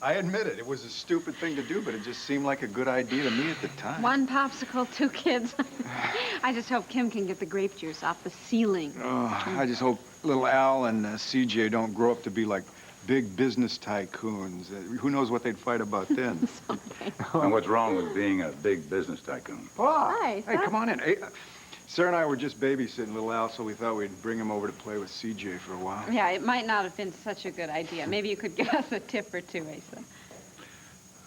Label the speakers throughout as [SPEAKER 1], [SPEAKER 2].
[SPEAKER 1] I admit it. It was a stupid thing to do, but it just seemed like a good idea to me at the time.
[SPEAKER 2] One popsicle, two kids. I just hope Kim can get the grape juice off the ceiling.
[SPEAKER 1] Oh, I just hope little Al and CJ don't grow up to be like big business tycoons. Who knows what they'd fight about then?
[SPEAKER 3] And what's wrong with being a big business tycoon?
[SPEAKER 1] Oh, hey, come on in. Hey, Sarah and I were just babysitting little Al, so we thought we'd bring him over to play with CJ for a while.
[SPEAKER 2] Yeah, it might not have been such a good idea. Maybe you could give us a tip or two, Asa.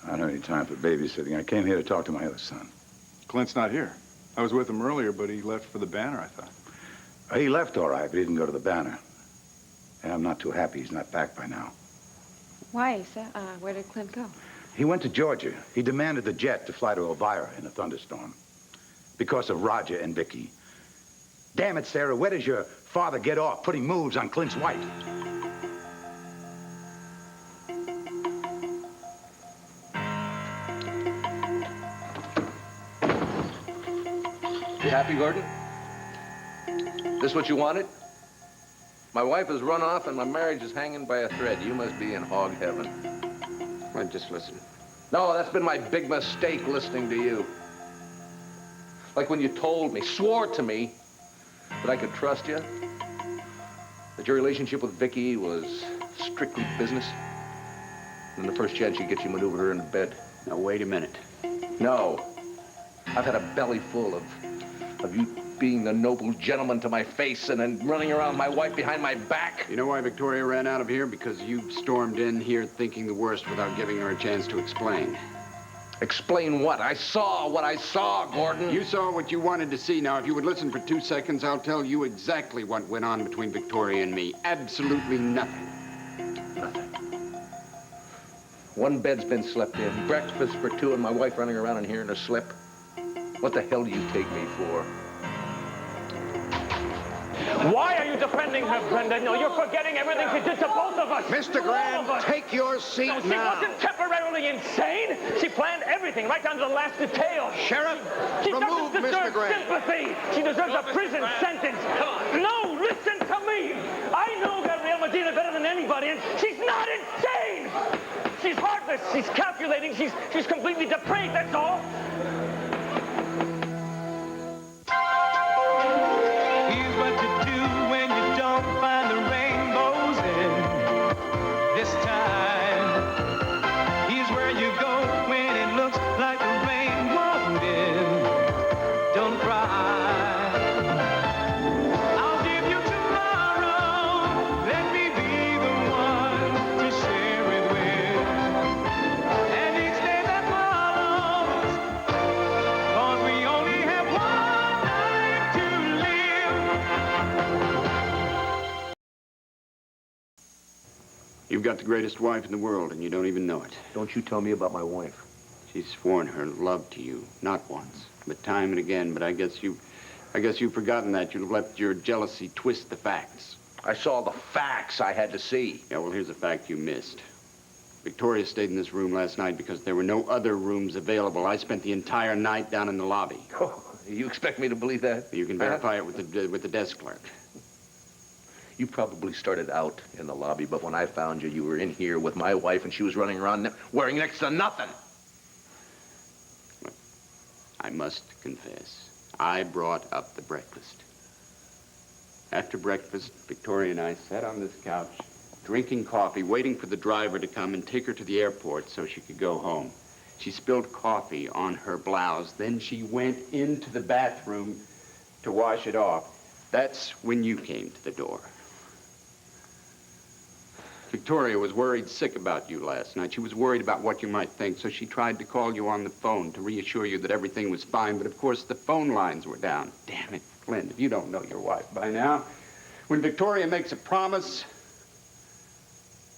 [SPEAKER 3] I don't have any time for babysitting. I came here to talk to my other son.
[SPEAKER 1] Clint's not here. I was with him earlier, but he left for the Banner, I thought.
[SPEAKER 3] He left all right, but he didn't go to the Banner. And I'm not too happy he's not back by now.
[SPEAKER 2] Why, Asa? Where did Clint go?
[SPEAKER 3] He went to Georgia. He demanded the jet to fly to Elvira in a thunderstorm. Because of Roger and Vicky. Damn it, Sarah, where does your father get off putting moves on Clint's wife?
[SPEAKER 4] You happy, Gordon? This what you wanted? My wife has run off and my marriage is hanging by a thread. You must be in hog heaven.
[SPEAKER 5] Well, just listen.
[SPEAKER 4] No, that's been my big mistake, listening to you. Like when you told me, swore to me, that I could trust you, that your relationship with Vicky was strictly business, and the first chance you get, you maneuver her into bed.
[SPEAKER 5] Now, wait a minute.
[SPEAKER 4] No. I've had a belly full of you being the noble gentleman to my face and then running around my wife behind my back.
[SPEAKER 5] You know why Victoria ran out of here? Because you stormed in here thinking the worst without giving her a chance to explain.
[SPEAKER 4] Explain what? I saw what I saw, Gordon.
[SPEAKER 5] You saw what you wanted to see. Now, if you would listen for 2 seconds, I'll tell you exactly what went on between Victoria and me. Absolutely nothing.
[SPEAKER 4] Nothing. One bed's been slept in, breakfast for two, and my wife running around in here in her slip. What the hell do you take me for?
[SPEAKER 6] Why are you defending her, Brenda? No, you're forgetting everything she did to both of us.
[SPEAKER 7] Mr. Grant, take your seat
[SPEAKER 6] now. She
[SPEAKER 7] now.
[SPEAKER 6] wasn't temporarily insane. She planned everything, right down to the last detail.
[SPEAKER 7] Sheriff,
[SPEAKER 6] she
[SPEAKER 7] remove
[SPEAKER 6] doesn't deserve
[SPEAKER 7] Mr. Grant.
[SPEAKER 6] sympathy. She deserves a prison sentence. No, listen to me. I know Gabrielle Medina better than anybody, and she's not insane. She's heartless. She's calculating. She's completely depraved, that's all.
[SPEAKER 5] You've got the greatest wife in the world, and you don't even know it.
[SPEAKER 4] Don't you tell me about my wife.
[SPEAKER 5] She's sworn her love to you, not once, but time and again. But I guess you've forgotten that. You've let your jealousy twist the facts.
[SPEAKER 4] I saw the facts I had to see.
[SPEAKER 5] Yeah, well, here's a fact you missed. Victoria stayed in this room last night because there were no other rooms available. I spent the entire night down in the lobby.
[SPEAKER 4] Oh, you expect me to believe that?
[SPEAKER 5] You can verify it with the desk clerk.
[SPEAKER 4] You probably started out in the lobby, but when I found you, you were in here with my wife, and she was running around wearing next to nothing.
[SPEAKER 5] Look, I must confess, I brought up the breakfast. After breakfast, Victoria and I sat on this couch, drinking coffee, waiting for the driver to come and take her to the airport so she could go home. She spilled coffee on her blouse. Then she went into the bathroom to wash it off. That's when you came to the door. Victoria was worried sick about you last night. She was worried about what you might think, so she tried to call you on the phone to reassure you that everything was fine, but of course the phone lines were down. Damn it, Clint, if you don't know your wife by now, when Victoria makes a promise,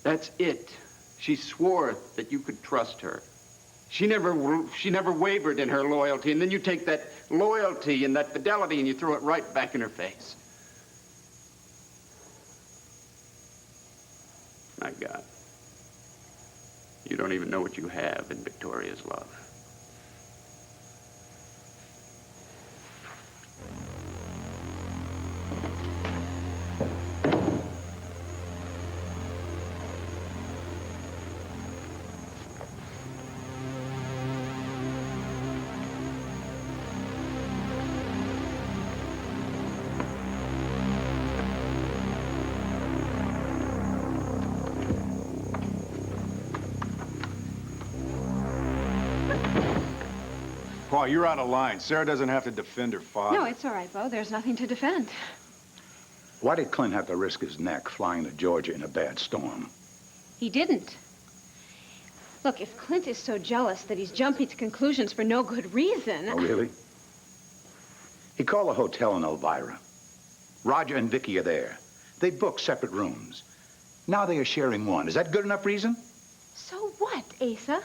[SPEAKER 5] that's it. She swore that you could trust her. She never wavered in her loyalty, and then you take that loyalty and that fidelity and you throw it right back in her face. My God, you don't even know what you have in Victoria's love.
[SPEAKER 1] Paul, you're out of line. Sarah doesn't have to defend her father.
[SPEAKER 2] No, it's all right, Bo. There's nothing to defend.
[SPEAKER 3] Why did Clint have to risk his neck flying to Georgia in a bad storm?
[SPEAKER 2] He didn't. Look, if Clint is so jealous that he's jumping to conclusions for no good reason...
[SPEAKER 3] Oh, really? He called a hotel in Elvira. Roger and Vicky are there. They booked separate rooms. Now they are sharing one. Is that good enough reason?
[SPEAKER 2] So what, Asa?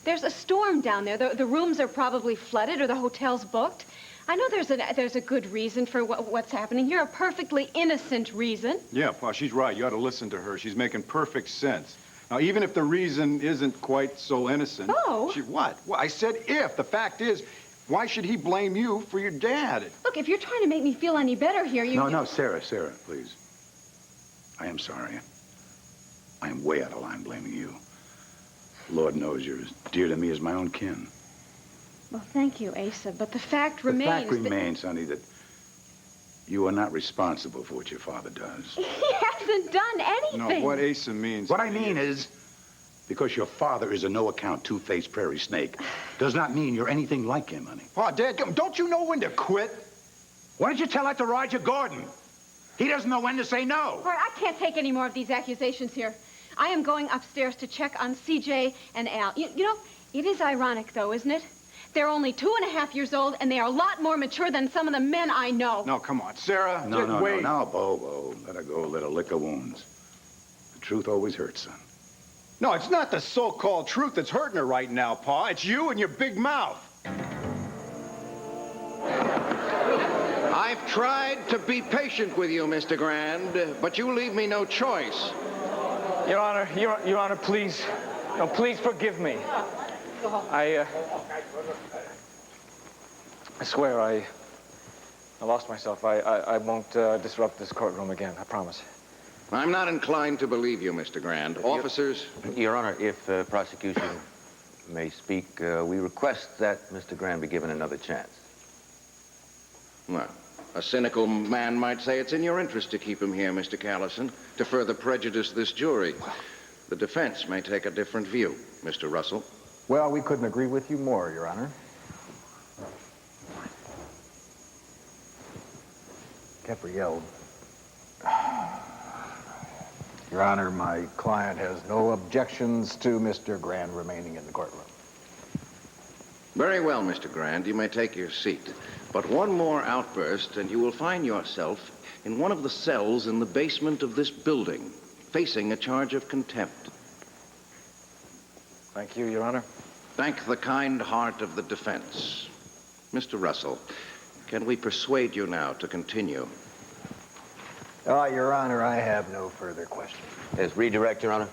[SPEAKER 2] There's a storm down there. The rooms are probably flooded or the hotel's booked. I know there's a good reason for what's happening here, a perfectly innocent reason.
[SPEAKER 1] Yeah, Pa, she's right. You ought to listen to her. She's making perfect sense. Now, even if the reason isn't quite so innocent...
[SPEAKER 2] Oh.
[SPEAKER 1] What? Well, I said if. The fact is, why should he blame you for your dad?
[SPEAKER 2] Look, if you're trying to make me feel any better here, you...
[SPEAKER 3] No, Sarah, please. I am sorry. I am way out of line blaming you. Lord knows you're as dear to me as my own kin.
[SPEAKER 2] Well, thank you, Asa, but the fact remains...
[SPEAKER 3] The fact remains, honey, that you are not responsible for what your father does.
[SPEAKER 2] He hasn't done anything.
[SPEAKER 1] No, what Asa means...
[SPEAKER 3] What I mean is, because your father is a no-account, two-faced prairie snake, does not mean you're anything like him, honey.
[SPEAKER 1] Pa, Dad, don't you know when to quit?
[SPEAKER 3] Why don't you tell that to Roger Gordon? He doesn't know when to say no.
[SPEAKER 2] All right, I can't take any more of these accusations here. I am going upstairs to check on CJ and Al. You know, it is ironic, though, isn't it? They're only 2.5 years old, and they are a lot more mature than some of the men I know.
[SPEAKER 1] No, come on, Sarah.
[SPEAKER 3] No,
[SPEAKER 1] wait.
[SPEAKER 3] Bo. Let her go, let her lick her wounds. The truth always hurts, son.
[SPEAKER 1] No, it's not the so-called truth that's hurting her right now, Pa. It's you and your big mouth.
[SPEAKER 7] I've tried to be patient with you, Mr. Grand, but you leave me no choice.
[SPEAKER 6] Your Honor, please. No, please forgive me. I swear I lost myself. I won't disrupt this courtroom again, I promise.
[SPEAKER 7] I'm not inclined to believe you, Mr. Grand. Officers...
[SPEAKER 8] Your Honor, if the prosecution may speak, we request that Mr. Graham be given another chance.
[SPEAKER 7] Well, a cynical man might say it's in your interest to keep him here, Mr. Callison, to further prejudice this jury. The defense may take a different view, Mr. Russell.
[SPEAKER 9] Well, we couldn't agree with you more, Your Honor. Gabrielle. Your Honor, my client has no objections to Mr. Grand remaining in the courtroom.
[SPEAKER 7] Very well, Mr. Grand. You may take your seat. But one more outburst, and you will find yourself in one of the cells in the basement of this building, facing a charge of contempt.
[SPEAKER 6] Thank you, Your Honor.
[SPEAKER 7] Thank the kind heart of the defense. Mr. Russell, can we persuade you now to continue?
[SPEAKER 9] Your Honor, I have no further questions.
[SPEAKER 8] Yes, redirect, Your Honor.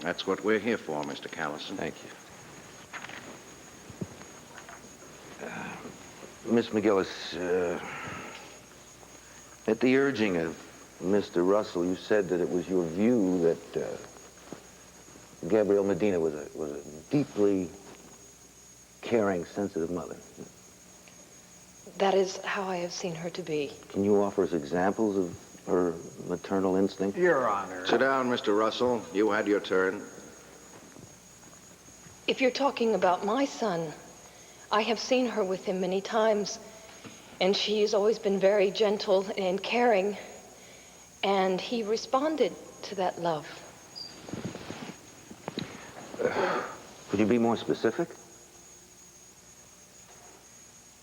[SPEAKER 7] That's what we're here for, Mr. Callison.
[SPEAKER 8] Thank you. Miss McGillis, at the urging of Mr. Russell, you said that it was your view that Gabrielle Medina was a deeply caring, sensitive mother.
[SPEAKER 10] That is how I have seen her to be.
[SPEAKER 8] Can you offer us examples of her maternal instinct?
[SPEAKER 9] Your Honor.
[SPEAKER 7] Sit down, Mr. Russell. You had your turn.
[SPEAKER 10] If you're talking about my son, I have seen her with him many times, and she's always been very gentle and caring, and he responded to that love.
[SPEAKER 8] Could you be more specific?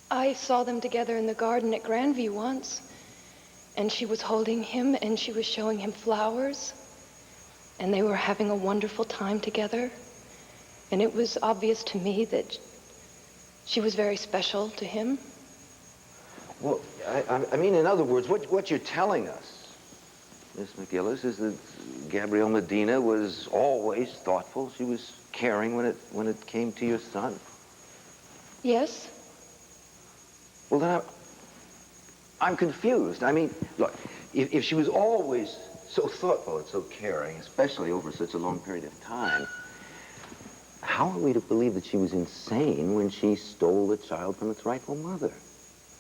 [SPEAKER 10] I saw them together in the garden at Grandview once, and she was holding him, and she was showing him flowers, and they were having a wonderful time together, and it was obvious to me that she was very special to him.
[SPEAKER 8] Well, I mean, in other words, what you're telling us, Miss McGillis, is that Gabrielle Medina was always thoughtful. She was caring when it came to your son.
[SPEAKER 10] Yes?
[SPEAKER 8] Well, then I'm confused. I mean, look, if she was always so thoughtful and so caring, especially over such a long period of time, how are we to believe that she was insane when she stole the child from its rightful mother?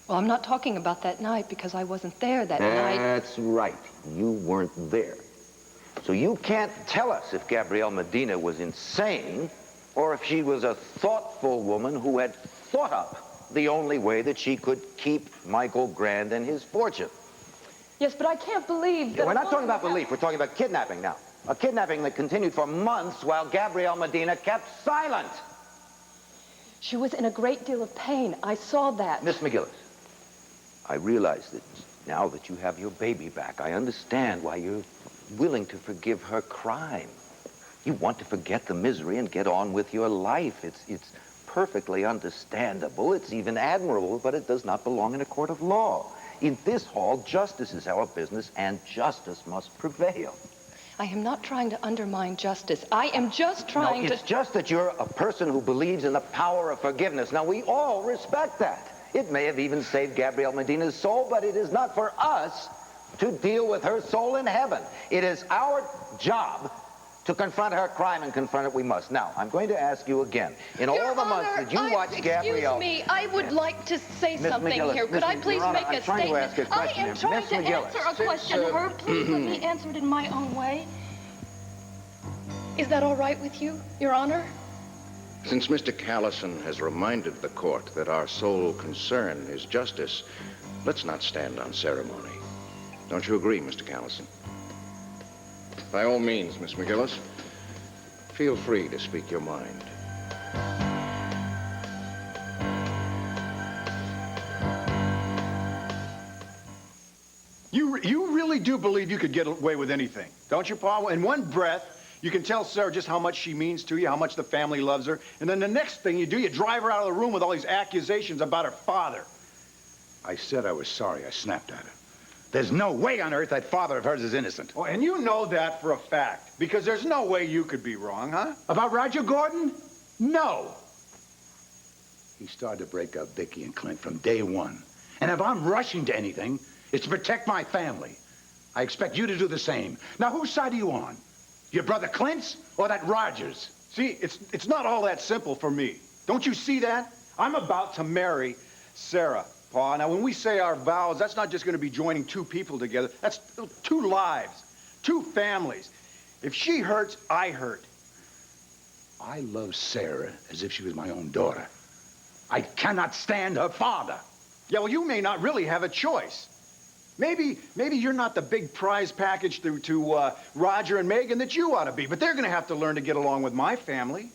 [SPEAKER 10] Well, I'm not talking about that night because I wasn't there that night.
[SPEAKER 8] That's right. You weren't there. So you can't tell us if Gabrielle Medina was insane or if she was a thoughtful woman who had thought up the only way that she could keep Michael Grand and his fortune.
[SPEAKER 10] Yes, but I can't believe that...
[SPEAKER 8] We're not talking about belief. We're talking about kidnapping now. A kidnapping that continued for months while Gabrielle Medina kept silent.
[SPEAKER 10] She was in a great deal of pain. I saw that.
[SPEAKER 8] Miss McGillis, I realize that now that you have your baby back, I understand why you're willing to forgive her crime. You want to forget the misery and get on with your life. It's perfectly understandable. It's even admirable, but it does not belong in a court of law. In this hall, justice is our business, and justice must prevail.
[SPEAKER 10] I am not trying to undermine justice. I am just trying
[SPEAKER 8] to... It's just that you're a person who believes in the power of forgiveness. Now, we all respect that. It may have even saved Gabrielle Medina's soul, but it is not for us to deal with her soul in heaven. It is our job to confront her crime, and confront it we must. Now, I'm going to ask you again. In all the months that you watched Gabrielle...
[SPEAKER 10] Excuse me, I would like to say something here. Could I please make a statement? I am trying to answer a question. Herb, please let me answer it in my own way. Is that all right with you, Your Honor?
[SPEAKER 7] Since Mr. Callison has reminded the court that our sole concern is justice, let's not stand on ceremony. Don't you agree, Mr. Callison? By all means, Miss McGillis, feel free to speak your mind.
[SPEAKER 1] You really do believe you could get away with anything, don't you, Paul? In one breath, you can tell Sarah just how much she means to you, how much the family loves her, and then the next thing you do, you drive her out of the room with all these accusations about her father.
[SPEAKER 3] I said I was sorry. I snapped at her. There's no way on earth that father of hers is innocent.
[SPEAKER 1] Oh, and you know that for a fact, because there's no way you could be wrong, huh? About Roger Gordon? No.
[SPEAKER 3] He started to break up Vicky and Clint from day one. And if I'm rushing to anything, it's to protect my family. I expect you to do the same. Now, whose side are you on? Your brother Clint's or that Rogers?
[SPEAKER 1] See, it's not all that simple for me. Don't you see that? I'm about to marry Sarah, Paul. Now, when we say our vows, that's not just going to be joining two people together. That's two lives, two families. If she hurts, I hurt.
[SPEAKER 3] I love Sarah as if she was my own daughter. I cannot stand her father.
[SPEAKER 1] Yeah, well, you may not really have a choice. Maybe you're not the big prize package to Roger and Megan that you ought to be, but they're going to have to learn to get along with my family.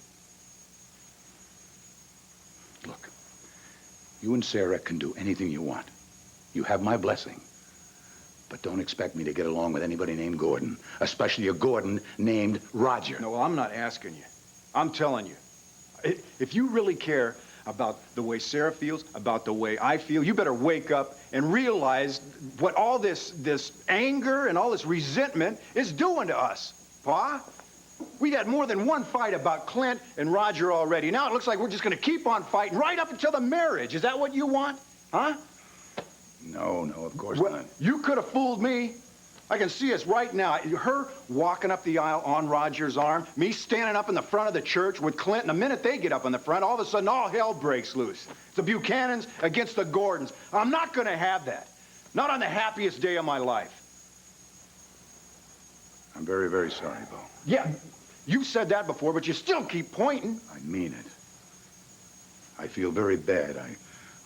[SPEAKER 3] Look, you and Sarah can do anything you want. You have my blessing. But don't expect me to get along with anybody named Gordon, especially a Gordon named Roger.
[SPEAKER 1] No, well, I'm not asking you. I'm telling you. If you really care about the way Sarah feels, about the way I feel, you better wake up and realize what all this anger and all this resentment is doing to us, Pa. We had more than one fight about Clint and Roger already. Now it looks like we're just going to keep on fighting right up until the marriage. Is that what you want? Huh?
[SPEAKER 3] No, of course not.
[SPEAKER 1] You could have fooled me. I can see us right now. Her walking up the aisle on Roger's arm, me standing up in the front of the church with Clint, and the minute they get up in the front, all of a sudden all hell breaks loose. It's the Buchanans against the Gordons. I'm not going to have that. Not on the happiest day of my life.
[SPEAKER 3] I'm very, very sorry, Bo.
[SPEAKER 1] Yeah, you've said that before, but you still keep pointing.
[SPEAKER 3] I mean it. I feel very bad.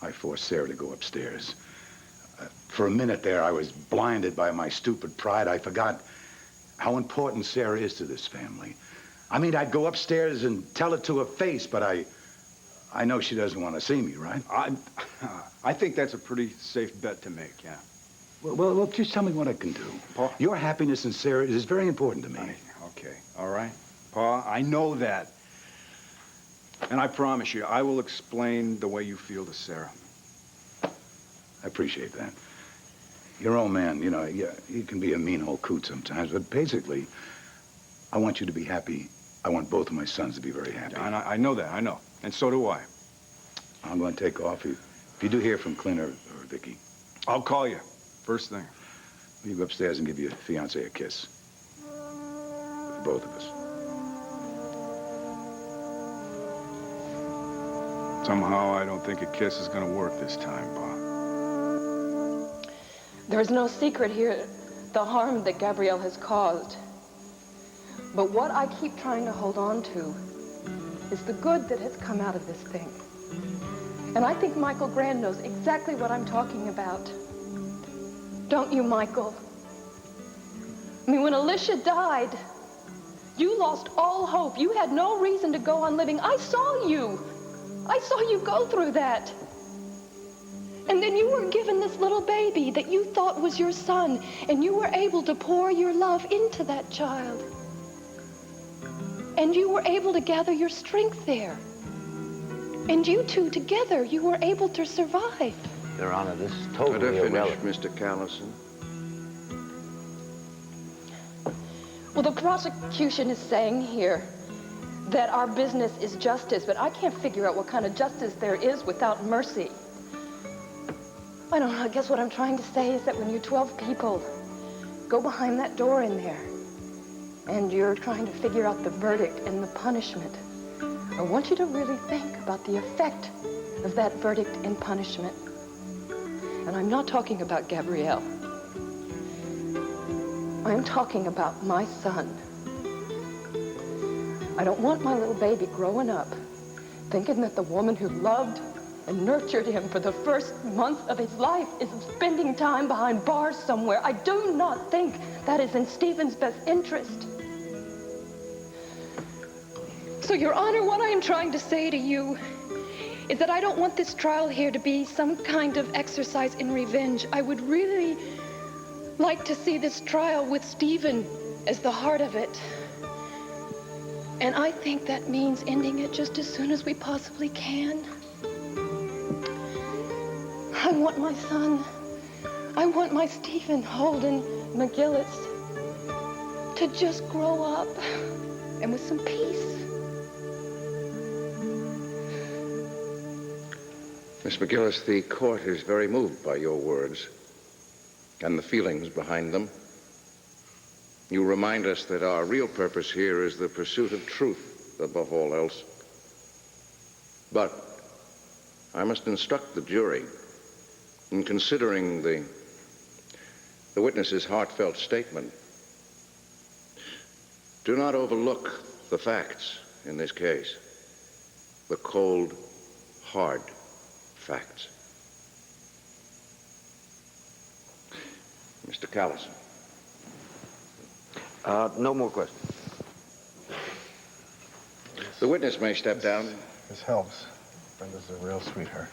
[SPEAKER 3] I forced Sarah to go upstairs. For a minute there, I was blinded by my stupid pride. I forgot how important Sarah is to this family. I mean, I'd go upstairs and tell it to her face, but I know she doesn't want to see me, right?
[SPEAKER 1] I think that's a pretty safe bet to make, yeah.
[SPEAKER 3] Well, just tell me what I can do.
[SPEAKER 1] Pa,
[SPEAKER 3] your happiness in Sarah is very important to me.
[SPEAKER 1] Okay, all right. Pa, I know that. And I promise you, I will explain the way you feel to Sarah.
[SPEAKER 3] I appreciate that. Your old man, you know, he can be a mean old coot sometimes, but basically, I want you to be happy. I want both of my sons to be very happy.
[SPEAKER 1] And I know that, I know. And so do I.
[SPEAKER 3] I'm going to take off. If you do hear from Clint or Vicky,
[SPEAKER 1] I'll call you. First thing.
[SPEAKER 3] You go upstairs and give your fiancé a kiss. For both of us.
[SPEAKER 1] Somehow, I don't think a kiss is going to work this time, Pa.
[SPEAKER 10] There is no secret here, the harm that Gabrielle has caused. But what I keep trying to hold on to is the good that has come out of this thing. And I think Michael Grand knows exactly what I'm talking about. Don't you, Michael? I mean, when Alicia died, you lost all hope. You had no reason to go on living. I saw you. I saw you go through that. And then you were given this little baby that you thought was your son, and you were able to pour your love into that child. And you were able to gather your strength there. And you two together, you were able to survive.
[SPEAKER 8] Your Honor, this is totally
[SPEAKER 7] Let her finish,
[SPEAKER 8] irrelevant.
[SPEAKER 7] Mr. Callison.
[SPEAKER 10] Well, the prosecution is saying here that our business is justice, but I can't figure out what kind of justice there is without mercy. I don't know, I guess what I'm trying to say is that when you 12 people go behind that door in there and you're trying to figure out the verdict and the punishment, I want you to really think about the effect of that verdict and punishment. And I'm not talking about Gabrielle. I'm talking about my son. I don't want my little baby growing up thinking that the woman who loved and nurtured him for the first month of his life is spending time behind bars somewhere. I do not think that is in Stephen's best interest. So, Your Honor, what I am trying to say to you is that I don't want this trial here to be some kind of exercise in revenge. I would really like to see this trial with Stephen as the heart of it. And I think that means ending it just as soon as we possibly can. I want my son, I want my Stephen Holden McGillis to just grow up and with some peace.
[SPEAKER 7] Miss McGillis, the court is very moved by your words and the feelings behind them. You remind us that our real purpose here is the pursuit of truth above all else. But I must instruct the jury in considering the witness's heartfelt statement. Do not overlook the facts in this case, the cold, hard facts. Mr. Callison.
[SPEAKER 8] No more questions.
[SPEAKER 7] The witness may step down.
[SPEAKER 9] This helps. Brenda's a real sweetheart.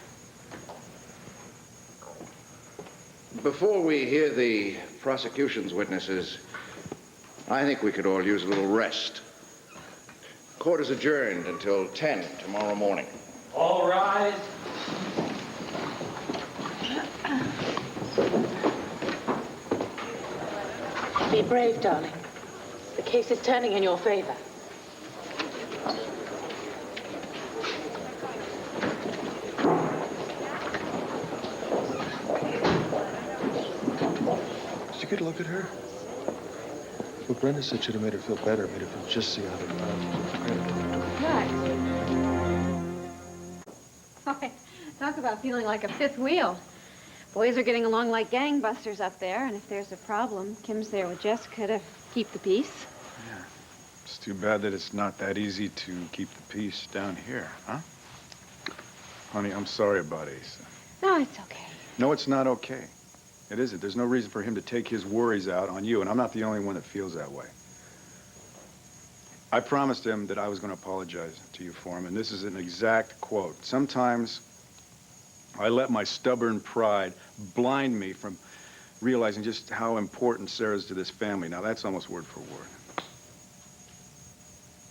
[SPEAKER 7] Before we hear the prosecution's witnesses, I think we could all use a little rest. Court is adjourned until 10 tomorrow morning.
[SPEAKER 6] All rise.
[SPEAKER 11] Be brave, darling. The case is turning in your favor.
[SPEAKER 12] Did you get a look at her? What Brenda said should have made her feel better, made her feel just the other
[SPEAKER 2] What? Talk about feeling like a fifth wheel. Boys are getting along like gangbusters up there, and if there's a problem, Kim's there with Jessica to keep the peace.
[SPEAKER 1] Yeah. It's too bad that it's not that easy to keep the peace down here, huh? Honey, I'm sorry about Asa.
[SPEAKER 2] No, it's okay.
[SPEAKER 1] No, it's not okay. It isn't. There's no reason for him to take his worries out on you, and I'm not the only one that feels that way. I promised him that I was going to apologize to you for him, and this is an exact quote. Sometimes I let my stubborn pride blind me from realizing just how important Sarah is to this family. Now, that's almost word for word.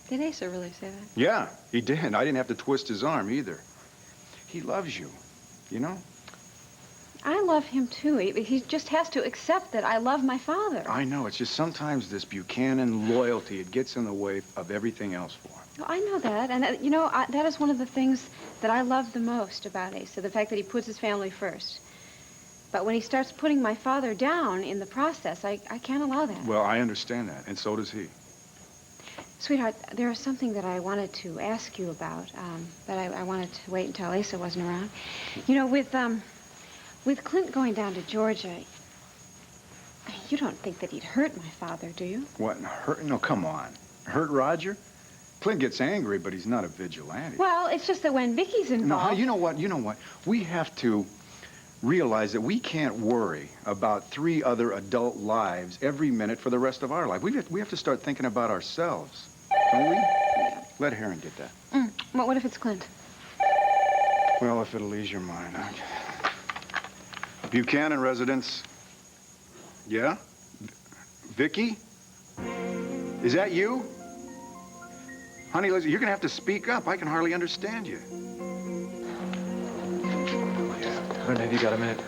[SPEAKER 2] Did Asa really say that?
[SPEAKER 1] Yeah, he did. I didn't have to twist his arm either. He loves you, you know?
[SPEAKER 2] I love him, too. He just has to accept that I love my father.
[SPEAKER 1] I know. It's just sometimes this Buchanan loyalty, it gets in the way of everything else for him.
[SPEAKER 2] Well, I know that. And, you know, that is one of the things that I love the most about Asa, the fact that he puts his family first. But when he starts putting my father down in the process, I can't allow that.
[SPEAKER 1] Well, I understand that, and so does he.
[SPEAKER 2] Sweetheart, there was something that I wanted to ask you about, but I wanted to wait until Asa wasn't around. You know, with Clint going down to Georgia, you don't think that he'd hurt my father, do you?
[SPEAKER 1] What, hurt? No, come on. Hurt Roger? Clint gets angry, but he's not a vigilante.
[SPEAKER 2] Well, it's just that when Vicky's involved...
[SPEAKER 1] No, you know what? We have to realize that we can't worry about 3 other adult lives every minute for the rest of our life. We have to start thinking about ourselves, don't we? Yeah. Let Heron get that.
[SPEAKER 2] Well, what if it's Clint?
[SPEAKER 1] Well, if it'll ease your mind. Buchanan residence. Yeah? Vicky? Is that you? Honey, listen, you're gonna have to speak up. I can hardly understand you.
[SPEAKER 12] Brenda, have you got a minute?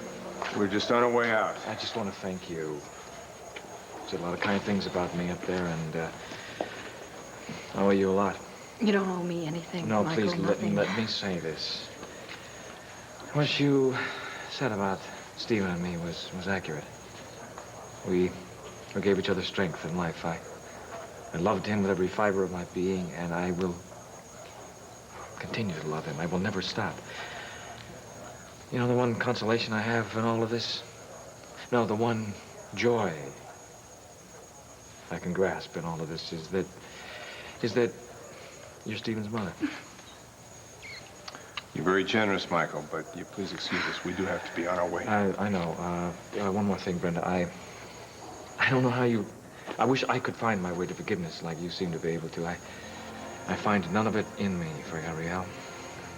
[SPEAKER 13] We're just on our way out.
[SPEAKER 12] I just want to thank you. You said a lot of kind things about me up there, and I owe you a lot.
[SPEAKER 10] You don't owe me anything,
[SPEAKER 12] No,
[SPEAKER 10] Michael,
[SPEAKER 12] please let me say this. What you said about Stephen and me was accurate. We gave each other strength in life. I loved him with every fiber of my being, and I will continue to love him. I will never stop. You know, the one consolation I have in all of this? No, the one joy I can grasp in all of this is that you're Stephen's mother.
[SPEAKER 13] You're very generous, Michael, but you please excuse us. We do have to be on our way.
[SPEAKER 12] I know. One more thing, Brenda. I don't know how you... I wish I could find my way to forgiveness like you seem to be able to. I find none of it in me for Gabrielle.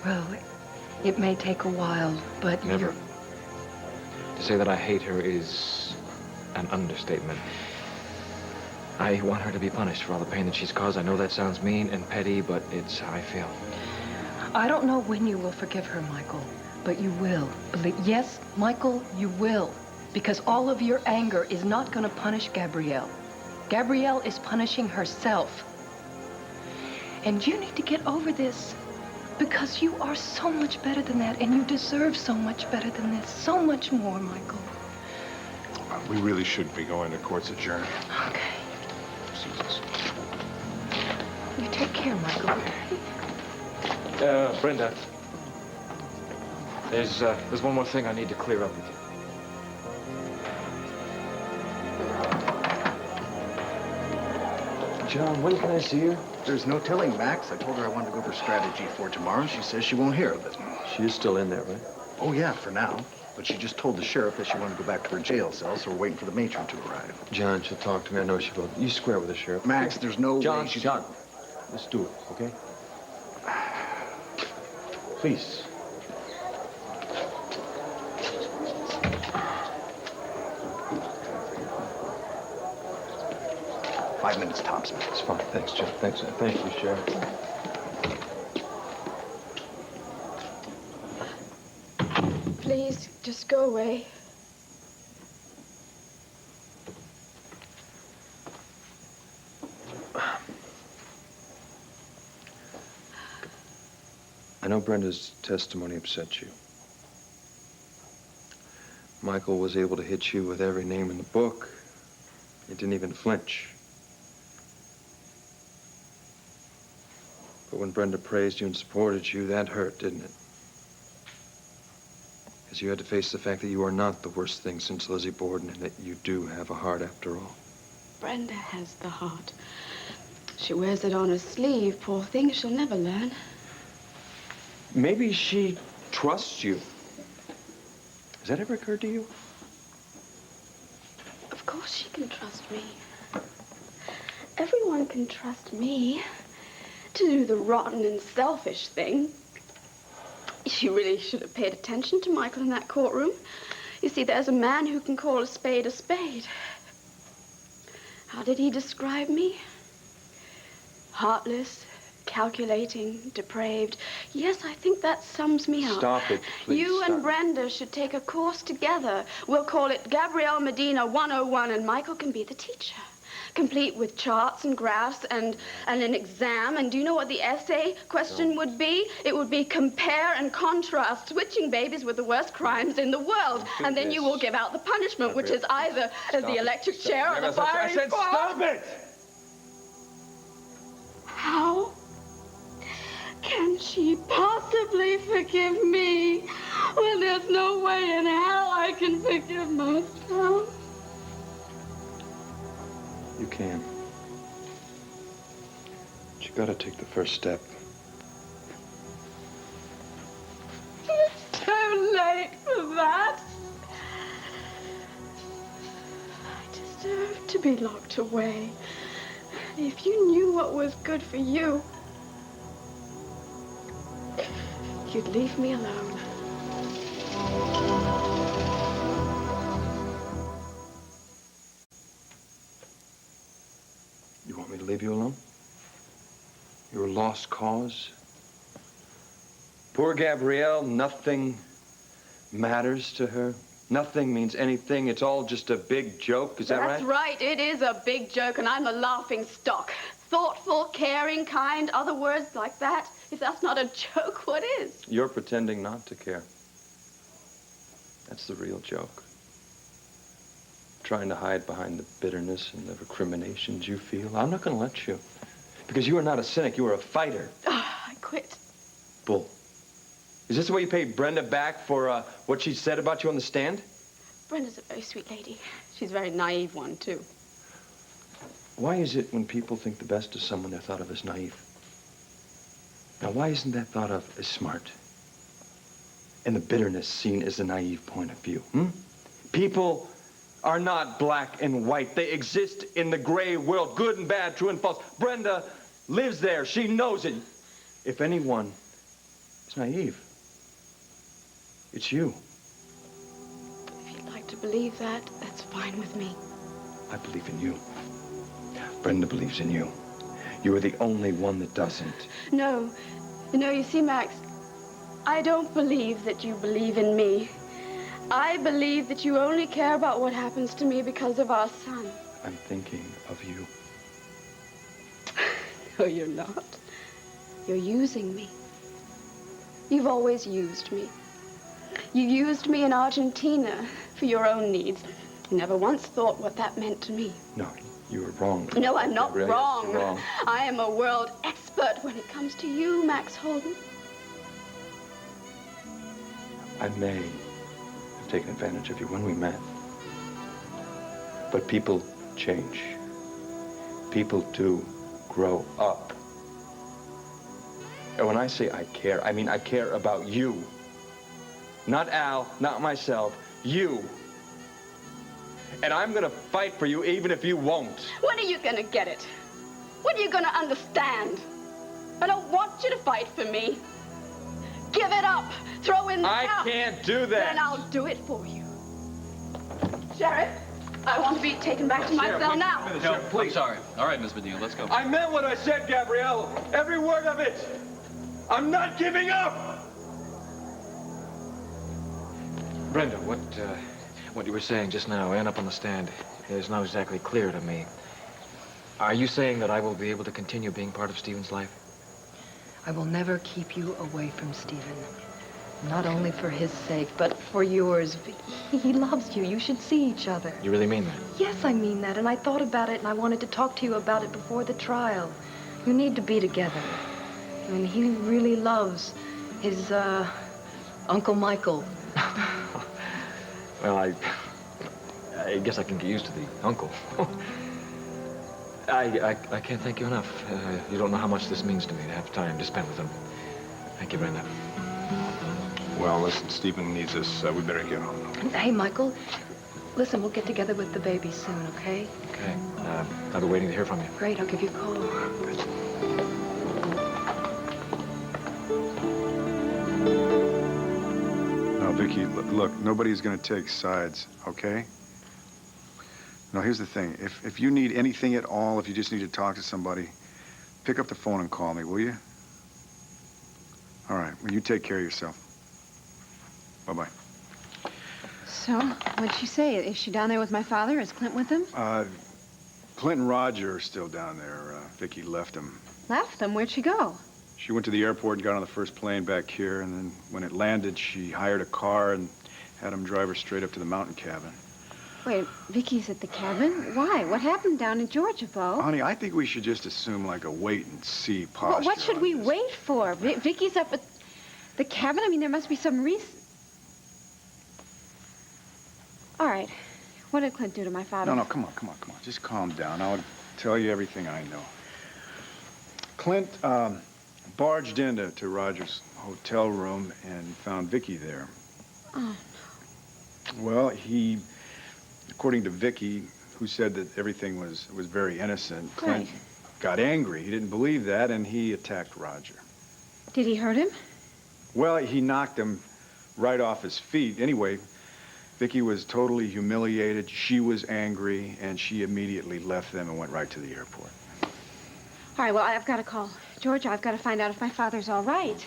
[SPEAKER 10] Well, it may take a while, but
[SPEAKER 12] Never. To say that I hate her is an understatement. I want her to be punished for all the pain that she's caused. I know that sounds mean and petty, but it's how I feel.
[SPEAKER 10] I don't know when you will forgive her, Michael, but you will. Yes, Michael, you will. Because all of your anger is not going to punish Gabrielle. Gabrielle is punishing herself. And you need to get over this. Because you are so much better than that, and you deserve so much better than this. So much more, Michael.
[SPEAKER 13] We really should be going to court's adjourned.
[SPEAKER 10] Okay.
[SPEAKER 13] Jesus.
[SPEAKER 10] You take care, Michael.
[SPEAKER 12] Brenda, there's one more thing I need to clear up with you. John, when can I see her?
[SPEAKER 7] There's no telling, Max. I told her I wanted to go over strategy for tomorrow. She says she won't hear of it.
[SPEAKER 12] She is still in there, right?
[SPEAKER 7] Oh, yeah, for now. But she just told the sheriff that she wanted to go back to her jail cell, so we're waiting for the matron to arrive.
[SPEAKER 12] John, she'll talk to me. I know she will. You square with the sheriff.
[SPEAKER 7] Max, there's no
[SPEAKER 12] John,
[SPEAKER 7] way she...
[SPEAKER 12] John, let's do it, okay? Please.
[SPEAKER 7] Five minutes tops, Max.
[SPEAKER 12] It's fine. Thanks, John. Thanks. Thank you, Sheriff.
[SPEAKER 2] Please, just go away.
[SPEAKER 12] I know Brenda's testimony upset you. Michael was able to hit you with every name in the book. He didn't even flinch. But when Brenda praised you and supported you, that hurt, didn't it? Because you had to face the fact that you are not the worst thing since Lizzie Borden and that you do have a heart after all.
[SPEAKER 14] Brenda has the heart. She wears it on her sleeve. Poor thing, she'll never learn.
[SPEAKER 12] Maybe she trusts you. Has that ever occurred to you?
[SPEAKER 14] Of course she can trust me. Everyone can trust me to do the rotten and selfish thing. She really should have paid attention to Michael in that courtroom. You see, there's a man who can call a spade a spade. How did he describe me? Heartless, calculating, depraved. Yes, I think that sums me up.
[SPEAKER 12] Stop it, please.
[SPEAKER 14] You and
[SPEAKER 12] stop.
[SPEAKER 14] Brenda should take a course together. We'll call it Gabrielle Medina 101, and Michael can be the teacher. Complete with charts and graphs and an exam. And do you know what the essay question would be? It would be compare and contrast switching babies with the worst crimes in the world. And then you will give out the punishment, which is either the electric chair or the firing
[SPEAKER 6] I said
[SPEAKER 14] squad.
[SPEAKER 6] stop it!
[SPEAKER 14] How can she possibly forgive me when there's no way in hell I can forgive myself?
[SPEAKER 12] You can. But you
[SPEAKER 1] You gotta take the first step.
[SPEAKER 14] It's too late for that. I deserve to be locked away. If you knew what was good for you, you'd leave me alone.
[SPEAKER 15] You want me to leave you alone? You're a lost cause? Poor Gabrielle, nothing matters to her. Nothing means anything. It's all just a big joke. Is that right?
[SPEAKER 14] That's right. It is a big joke, and I'm a laughing stock. Thoughtful, caring, kind, other words like that. If that's not a joke, what is?
[SPEAKER 15] You're pretending not to care. That's the real joke. Trying to hide behind the bitterness and the recriminations you feel. I'm not going to let you. Because you are not a cynic. You are a fighter.
[SPEAKER 14] Oh, I quit.
[SPEAKER 15] Bull. Is this the way you pay Brenda back for what she said about you on the stand?
[SPEAKER 14] Brenda's a very sweet lady. She's a very naive one, too.
[SPEAKER 15] Why is it when people think the best of someone, they're thought of as naive? Now, why isn't that thought of as smart? And the bitterness seen as a naive point of view, People are not black and white. They exist in the gray world, good and bad, true and false. Brenda lives there. She knows it. If anyone is naive, it's you.
[SPEAKER 14] If you'd like to believe that, that's fine with me.
[SPEAKER 15] I believe in you. Brenda believes in you. You are the only one that doesn't.
[SPEAKER 14] No, you see, Max, I don't believe that you believe in me. I believe that you only care about what happens to me because of our son.
[SPEAKER 15] I'm thinking of you.
[SPEAKER 14] No, you're not. You're using me. You've always used me. You used me in Argentina for your own needs. You never once thought what that meant to me.
[SPEAKER 15] No, you were wrong.
[SPEAKER 14] No, I'm not
[SPEAKER 15] Gabrielle,
[SPEAKER 14] wrong.
[SPEAKER 15] you're wrong.
[SPEAKER 14] I am a world expert when it comes to you, Max Holden.
[SPEAKER 15] I may have taken advantage of you when we met. But people change. People do grow up. And when I say I care, I mean I care about you. Not Al, not myself, you. And I'm gonna fight for you even if you won't.
[SPEAKER 14] When are you gonna get it? When are you gonna understand? I don't want you to fight for me. Give it up. Throw in the towel.
[SPEAKER 15] I can't do that.
[SPEAKER 14] Then I'll do it for you. Sheriff, I want to be taken back to my cell now.
[SPEAKER 16] No, I'm sorry. All right, Miss Medina, let's go.
[SPEAKER 15] I meant what I said, Gabrielle. Every word of it. I'm not giving up.
[SPEAKER 12] Brenda, what you were saying just now, and up on the stand, is not exactly clear to me. Are you saying that I will be able to continue being part of Stephen's life?
[SPEAKER 10] I will never keep you away from Stephen. Not only for his sake, but for yours. He loves you. You should see each other.
[SPEAKER 12] You really mean that?
[SPEAKER 10] Yes, I mean that. And I thought about it, and I wanted to talk to you about it before the trial. You need to be together. I mean, he really loves his, Uncle Michael.
[SPEAKER 12] Well, I guess I can get used to the uncle. I can't thank you enough. You don't know how much this means to me to have time to spend with him. Thank you, Brenda.
[SPEAKER 13] Well, listen, Stephen needs us. We better get on.
[SPEAKER 10] Hey, Michael, listen, we'll get together with the baby soon, okay?
[SPEAKER 12] Okay. I'll be waiting to hear from you.
[SPEAKER 10] Great, I'll give you a call.
[SPEAKER 12] Good.
[SPEAKER 1] No, Vicky, look, nobody's going to take sides, okay? No, here's the thing. If you need anything at all, if you just need to talk to somebody, pick up the phone and call me, will you? All right, well, you take care of yourself. Bye-bye.
[SPEAKER 2] So, what'd she say? Is she down there with my father? Is Clint with him?
[SPEAKER 1] Clint and Roger are still down there. Vicky left them.
[SPEAKER 2] Left them? Where'd she go?
[SPEAKER 1] She went to the airport and got on the first plane back here, and then when it landed, she hired a car and had him drive her straight up to the mountain cabin.
[SPEAKER 2] Wait, Vicky's at the cabin? Why? What happened down in Georgia, Bo?
[SPEAKER 1] Honey, I think we should just assume like a wait-and-see posture.
[SPEAKER 2] Well, what should we wait for? Vicky's up at the cabin? I mean, there must be some reason. All right. What did Clint do to my father?
[SPEAKER 1] No, come on. Just calm down. I'll tell you everything I know. Clint barged into Roger's hotel room and found Vicky there.
[SPEAKER 2] Oh.
[SPEAKER 1] Well, according to Vicky, who said that everything was very innocent, Clint got angry. He didn't believe that, and he attacked Roger.
[SPEAKER 2] Did he hurt him?
[SPEAKER 1] Well, he knocked him right off his feet. Anyway, Vicky was totally humiliated. She was angry, and she immediately left them and went right to the airport.
[SPEAKER 2] All right, well, I've got to call Georgia. I've got to find out if my father's all right.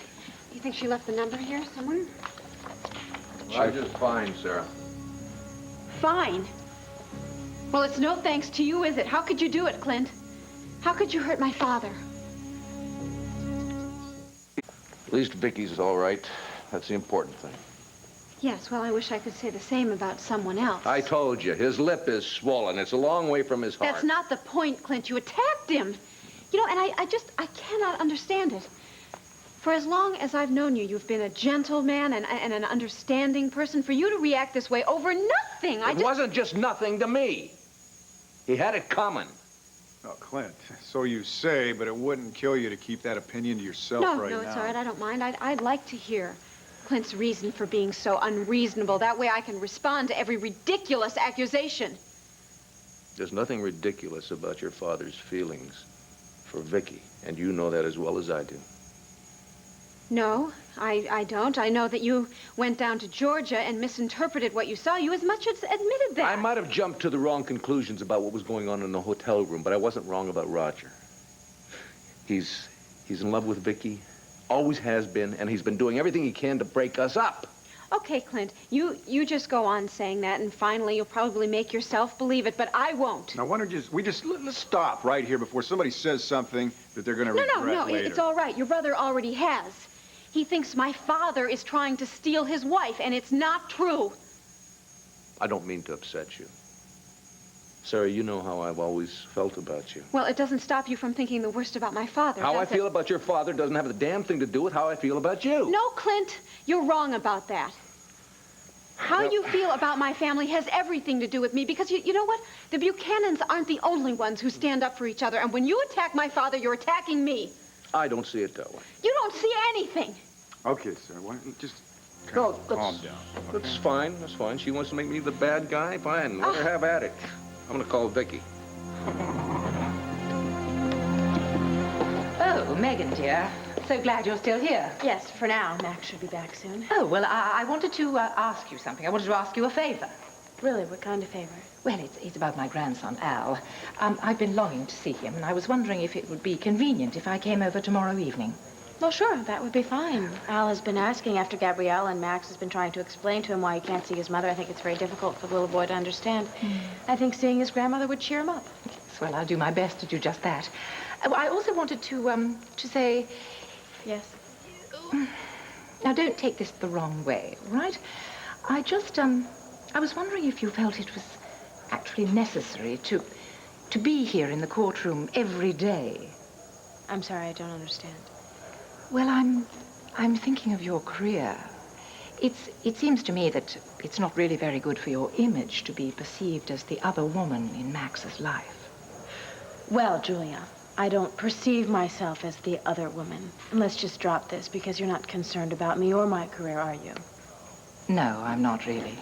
[SPEAKER 2] You think she left the number here somewhere?
[SPEAKER 4] Roger's fine, Sarah.
[SPEAKER 2] Fine. Well, it's no thanks to you, is it? How could you do it, Clint? How could you hurt my father?
[SPEAKER 4] At least Vicky's all right. That's the important thing.
[SPEAKER 2] Yes, well, I wish I could say the same about someone else.
[SPEAKER 4] I told you, his lip is swollen. It's a long way from his heart.
[SPEAKER 2] That's not the point, Clint. You attacked him. You know, and I cannot understand it. For as long as I've known you, you've been a gentleman and an understanding person. For you to react this way over nothing,
[SPEAKER 4] It wasn't just nothing to me. He had it coming.
[SPEAKER 1] Oh, Clint, so you say, but it wouldn't kill you to keep that opinion to yourself right now.
[SPEAKER 2] No, it's all right. I don't mind. I'd like to hear Clint's reason for being so unreasonable. That way I can respond to every ridiculous accusation.
[SPEAKER 4] There's nothing ridiculous about your father's feelings for Vicky, and you know that as well as I do.
[SPEAKER 2] No, I don't. I know that you went down to Georgia and misinterpreted what you saw. You as much as admitted that.
[SPEAKER 4] I might have jumped to the wrong conclusions about what was going on in the hotel room, but I wasn't wrong about Roger. He's in love with Vicky, always has been, and he's been doing everything he can to break us up.
[SPEAKER 2] Okay, Clint, you just go on saying that, and finally you'll probably make yourself believe it, but I won't.
[SPEAKER 1] Now, why don't let's stop right here before somebody says something that they're going to regret later.
[SPEAKER 2] It's all right. Your brother already has. He thinks my father is trying to steal his wife, and it's not true.
[SPEAKER 4] I don't mean to upset you. Sarah, you know how I've always felt about you.
[SPEAKER 2] Well, it doesn't stop you from thinking the worst about my father,
[SPEAKER 4] How I
[SPEAKER 2] does it?
[SPEAKER 4] feel about your father doesn't have a damn thing to do with how I feel about you.
[SPEAKER 2] No, Clint, you're wrong about that. How you feel about my family has everything to do with me, because you know what? The Buchanans aren't the only ones who stand up for each other, and when you attack my father, you're attacking me.
[SPEAKER 4] I don't see it that way.
[SPEAKER 2] You don't see anything.
[SPEAKER 1] Okay, sir, why don't you just
[SPEAKER 4] No,
[SPEAKER 1] calm down.
[SPEAKER 4] That's fine. That's fine. She wants to make me the bad guy. Fine. Let her have at it. I'm going to call Vicky.
[SPEAKER 11] Oh, Megan, dear. So glad you're still here.
[SPEAKER 14] Yes, for now. Max should be back soon.
[SPEAKER 11] Oh, well, I wanted to ask you something. I wanted to ask you a favor.
[SPEAKER 14] Really? What kind of favor?
[SPEAKER 11] Well, it's about my grandson, Al. I've been longing to see him, and I was wondering if it would be convenient if I came over tomorrow evening.
[SPEAKER 14] Well, sure. That would be fine. Al has been asking after Gabrielle, and Max has been trying to explain to him why he can't see his mother. I think it's very difficult for the little boy to understand. I think seeing his grandmother would cheer him up.
[SPEAKER 11] Yes, well, I'll do my best to do just that. I also wanted to say...
[SPEAKER 14] Yes?
[SPEAKER 11] Now, don't take this the wrong way, all right? I was wondering if you felt it was actually necessary to be here in the courtroom every day.
[SPEAKER 14] I'm sorry, I don't understand.
[SPEAKER 11] Well, I'm thinking of your career. It seems to me that it's not really very good for your image to be perceived as the other woman in Max's life.
[SPEAKER 14] Well, Julia, I don't perceive myself as the other woman. And let's just drop this, because you're not concerned about me or my career, are you?
[SPEAKER 11] No, I'm not really.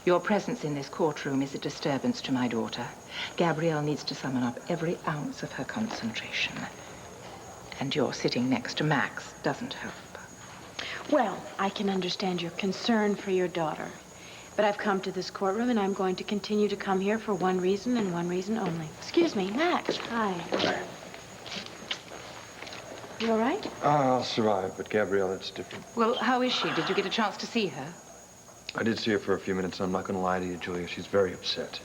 [SPEAKER 11] Your presence in this courtroom is a disturbance to my daughter. Gabrielle needs to summon up every ounce of her concentration. And your sitting next to Max doesn't help.
[SPEAKER 14] Well, I can understand your concern for your daughter. But I've come to this courtroom, and I'm going to continue to come here for one reason and one reason only. Excuse me, Max. Hi. You all right?
[SPEAKER 15] I'll survive, but Gabrielle, it's different.
[SPEAKER 11] Well, how is she? Did you get a chance to see her?
[SPEAKER 15] I did see her for a few minutes. I'm not going to lie to you, Julia. She's very upset.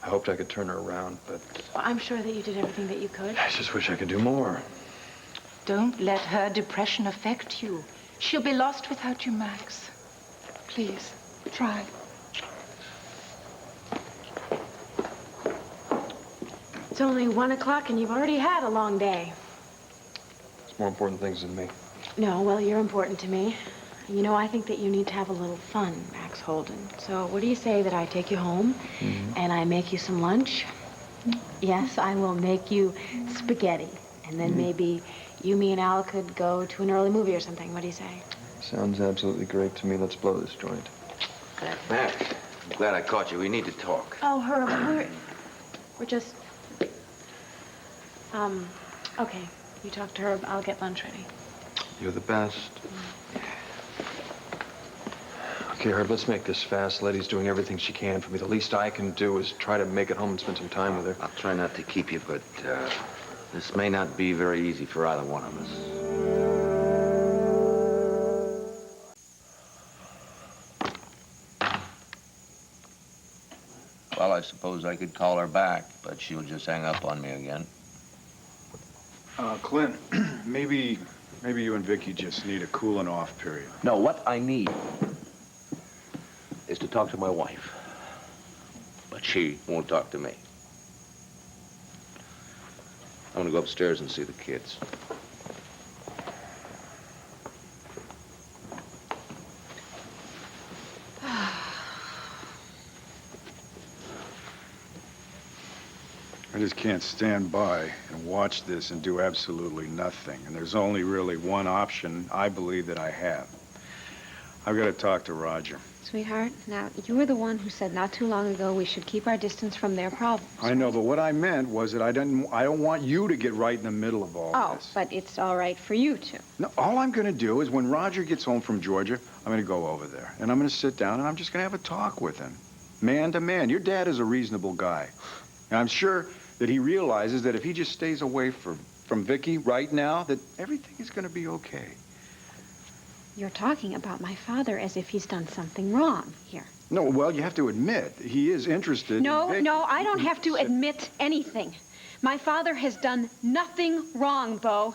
[SPEAKER 15] I hoped I could turn her around, but...
[SPEAKER 14] Well, I'm sure that you did everything that you could.
[SPEAKER 15] I just wish I could do more.
[SPEAKER 11] Don't let her depression affect you. She'll be lost without you, Max. Please, try.
[SPEAKER 14] It's only 1 o'clock, and you've already had a long day.
[SPEAKER 15] There's more important things than me.
[SPEAKER 14] No, well, you're important to me. You know, I think that you need to have a little fun, Max Holden. So what do you say that I take you home, and I make you some lunch? Yes, I will make you spaghetti
[SPEAKER 17] And then maybe you, me, and Al could go to an early movie or something. What do you say?
[SPEAKER 15] Sounds absolutely great to me. Let's blow this joint.
[SPEAKER 7] Max, I'm glad I caught you. We need to talk.
[SPEAKER 17] Oh, Herb, we're just... okay. You talk to Herb. I'll get lunch ready.
[SPEAKER 15] You're the best. Okay, Herb, let's make this fast. Letty's doing everything she can for me. The least I can do is try to make it home and spend some time with her.
[SPEAKER 7] I'll try not to keep you, but this may not be very easy for either one of us.
[SPEAKER 4] Well, I suppose I could call her back, but she'll just hang up on me again.
[SPEAKER 1] Clint, maybe you and Vicky just need a cooling off period.
[SPEAKER 4] No, what I need is to talk to my wife. But she won't talk to me. I'm gonna go upstairs and see the kids.
[SPEAKER 1] I just can't stand by and watch this and do absolutely nothing. And there's only really one option I believe that I have. I've got to talk to Roger.
[SPEAKER 2] Sweetheart, now, you were the one who said not too long ago we should keep our distance from their problems.
[SPEAKER 1] I know, but what I meant was that I don't want you to get right in the middle of all this.
[SPEAKER 2] Oh, but it's all right for you to.
[SPEAKER 1] No, all I'm going to do is when Roger gets home from Georgia, I'm going to go over there. And I'm going to sit down and I'm just going to have a talk with him. Man to man. Your dad is a reasonable guy. And I'm sure that he realizes that if he just stays away from Vicky right now, that everything is going to be okay.
[SPEAKER 2] You're talking about my father as if he's done something wrong here.
[SPEAKER 1] No, well, you have to admit, he is interested
[SPEAKER 2] No,
[SPEAKER 1] in Vicky.
[SPEAKER 2] no, I don't have to admit anything. My father has done nothing wrong, Bo.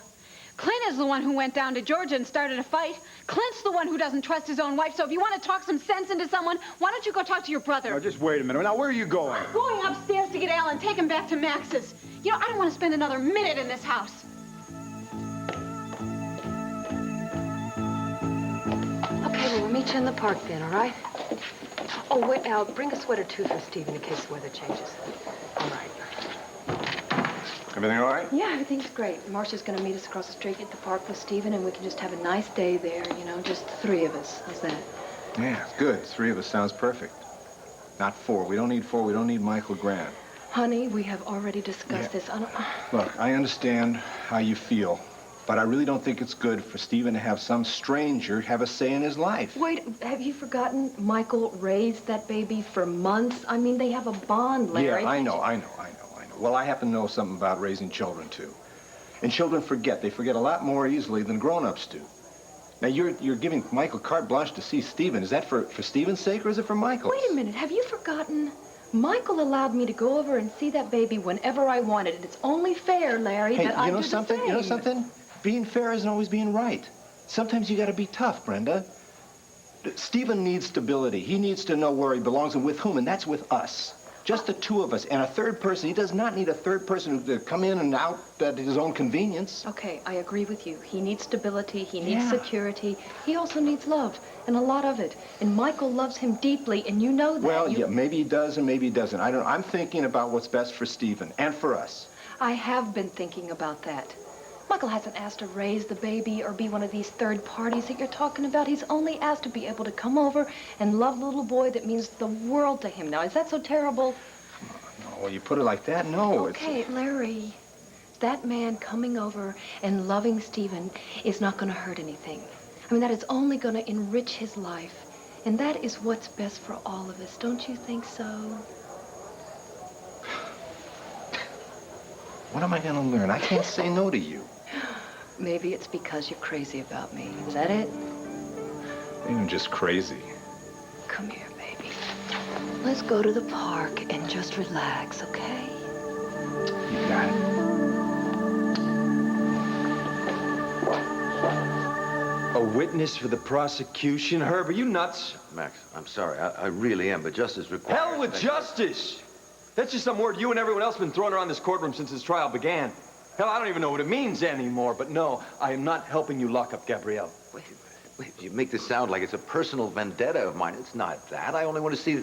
[SPEAKER 2] Clint is the one who went down to Georgia and started a fight. Clint's the one who doesn't trust his own wife, so if you want to talk some sense into someone, why don't you go talk to your brother?
[SPEAKER 1] Now, just wait a minute. Now, where are you going?
[SPEAKER 2] Going upstairs to get Al and take him back to Max's. You know, I don't want to spend another minute in this house.
[SPEAKER 10] Okay, well, we'll meet you in the park then, all right? Oh, wait, Al, bring a sweater, too, for Stephen in case the weather changes. All right.
[SPEAKER 15] Everything all right?
[SPEAKER 10] Yeah, everything's great. Marcia's going to meet us across the street at the park with Stephen, and we can just have a nice day there, you know, just the three of us. How's that?
[SPEAKER 9] Yeah, good. 3 of us sounds perfect. Not 4. We don't need 4. We don't need Michael Grant.
[SPEAKER 10] Honey, we have already discussed this. I don't...
[SPEAKER 9] Look, I understand how you feel, but I really don't think it's good for Stephen to have some stranger have a say in his life.
[SPEAKER 10] Wait, have you forgotten Michael raised that baby for months? I mean, they have a bond, Larry.
[SPEAKER 9] Yeah, I know. Well, I happen to know something about raising children, too. And children forget. They forget a lot more easily than grown-ups do. Now, you're giving Michael carte blanche to see Stephen. Is that for Stephen's sake, or is it for Michael's?
[SPEAKER 10] Wait a minute. Have you forgotten? Michael allowed me to go over and see that baby whenever I wanted. And it's only fair, Larry, that I do the same.
[SPEAKER 9] You know something? Being fair isn't always being right. Sometimes you got to be tough, Brenda. Stephen needs stability. He needs to know where he belongs and with whom, and that's with us. Just the 2 of us. And a third person. He does not need a third person to come in and out at his own convenience.
[SPEAKER 10] Okay, I agree with you. He needs stability. He needs security. He also needs love, and a lot of it. And Michael loves him deeply, and you know that.
[SPEAKER 9] Well, yeah, maybe he does and maybe he doesn't. I don't know. I'm thinking about what's best for Stephen and for us.
[SPEAKER 10] I have been thinking about that. Michael hasn't asked to raise the baby or be one of these third parties that you're talking about. He's only asked to be able to come over and love the little boy that means the world to him. Now, is that so terrible?
[SPEAKER 9] No, well, you put it like that? No.
[SPEAKER 10] Okay, Larry, that man coming over and loving Stephen is not going to hurt anything. I mean, that is only going to enrich his life. And that is what's best for all of us. Don't you think so?
[SPEAKER 9] What am I going to learn? I can't say no to you.
[SPEAKER 10] Maybe it's because you're crazy about me. Is that it?
[SPEAKER 9] I'm just crazy.
[SPEAKER 10] Come here, baby. Let's go to the park and just relax, okay?
[SPEAKER 9] You got it.
[SPEAKER 15] A witness for the prosecution? Herb, are you nuts?
[SPEAKER 7] Max, I'm sorry. I really am, but justice requires...
[SPEAKER 15] Hell with justice! That's just some word you and everyone else have been throwing around this courtroom since this trial began. Hell, I don't even know what it means anymore, but no, I am not helping you lock up Gabrielle.
[SPEAKER 7] Wait, you make this sound like it's a personal vendetta of mine. It's not that. I only want to see...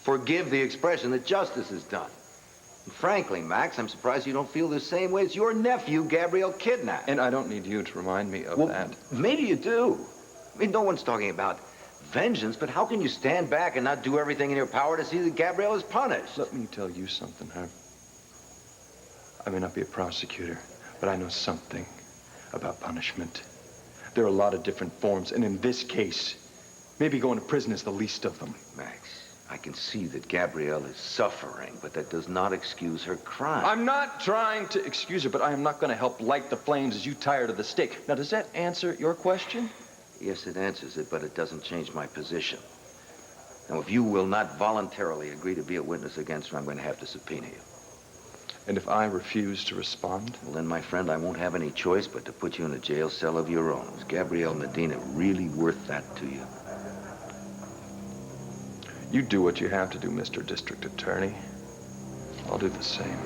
[SPEAKER 7] Forgive the expression that justice is done. Frankly, Max, I'm surprised you don't feel the same way as your nephew, Gabrielle, kidnapped.
[SPEAKER 15] And I don't need you to remind me of that.
[SPEAKER 7] Maybe you do. I mean, no one's talking about vengeance, but how can you stand back and not do everything in your power to see that Gabrielle is punished?
[SPEAKER 15] Let me tell you something, Herb. I may not be a prosecutor, but I know something about punishment. There are a lot of different forms, and in this case, maybe going to prison is the least of them.
[SPEAKER 7] Max, I can see that Gabrielle is suffering, but that does not excuse her crime.
[SPEAKER 15] I'm not trying to excuse her, but I am not going to help light the flames as you tire to the stake. Now, does that answer your question?
[SPEAKER 7] Yes, it answers it, but it doesn't change my position. Now, if you will not voluntarily agree to be a witness against her, I'm going to have to subpoena you.
[SPEAKER 15] And if I refuse to respond?
[SPEAKER 7] Well, then, my friend, I won't have any choice but to put you in a jail cell of your own. Is Gabrielle Medina really worth that to you?
[SPEAKER 15] You do what you have to do, Mr. District Attorney. I'll do the same.